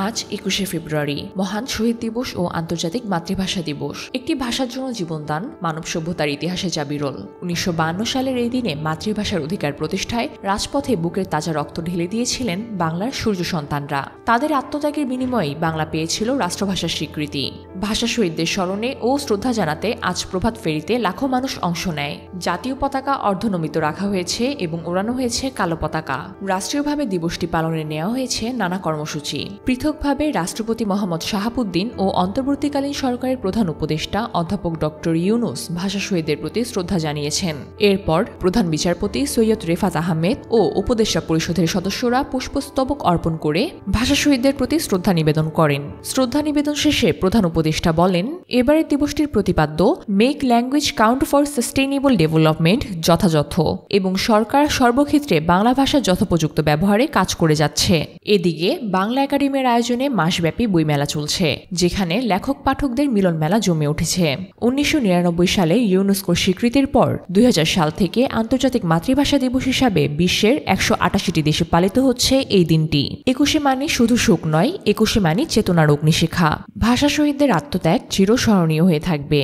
আজ ২১শে ফেব্রুয়ারি মহান শহীদ দিবস ও আন্তর্জাতিক মাতৃভাষা দিবস। একটি ভাষার জন্য জীবনদান মানব সভ্যতার ইতিহাসে যা বিরল। ১৯৫২ সালের এই দিনে মাতৃভাষার অধিকার প্রতিষ্ঠায় রাজপথে বুকের তাজা রক্ত ঢেলে দিয়েছিলেন বাংলার সূর্য সন্তানরা। তাদের আত্মত্যাগের বিনিময়েই বাংলা পেয়েছিল রাষ্ট্রভাষার স্বীকৃতি। ভাষা শহীদদের স্মরণে ও শ্রদ্ধা জানাতে আজ প্রভাত ফেরিতে লাখো মানুষ অংশ নেয়। জাতীয় পতাকা অর্ধনমিত রাখা হয়েছে এবং ওড়ানো হয়েছে কালো পতাকা। রাষ্ট্রীয়ভাবে দিবসটি পালনে নেওয়া হয়েছে নানা কর্মসূচি। পৃথকভাবে রাষ্ট্রপতি মোহাম্মদ শাহাবুদ্দিন ও অন্তর্বর্তীকালীন সরকারের প্রধান উপদেষ্টা অধ্যাপক ডক্টর ইউনুস ভাষা শহীদদের প্রতি শ্রদ্ধা জানিয়েছেন। এরপর প্রধান বিচারপতি সৈয়দ রেফাত আহমেদ ও উপদেষ্টা পরিষদের সদস্যরা পুষ্পস্তবক অর্পণ করে ভাষা শহীদদের প্রতি শ্রদ্ধা নিবেদন করেন। শ্রদ্ধা নিবেদন শেষে প্রধান উপদেষ্টা বলেন, এবারের দিবসটির প্রতিপাদ্য make language count for sustainable development যথাযথ এবং সরকার সর্বক্ষেত্রে বাংলা ভাষার যথোপযুক্ত ব্যবহারে কাজ করে যাচ্ছে। এদিকে বাংলা একাডেমির আয়োজনে মাসব্যাপী বইমেলা চলছে, যেখানে লেখক পাঠকদের মিলন মেলা জমে উঠেছে। ১৯৯৯ সালে ইউনেস্কোর স্বীকৃতির পর ২০০০ সাল থেকে আন্তর্জাতিক মাতৃভাষা দিবস হিসাবে বিশ্বের ১৮৮টি দেশে পালিত হচ্ছে এই দিনটি। ২১শে মানে শুধু শোক নয়, ২১শে মানে চেতনার অগ্নিশিখা। ভাষা শহীদদের আত্মত্যাগ চিরস্মরণীয় হয়ে থাকবে।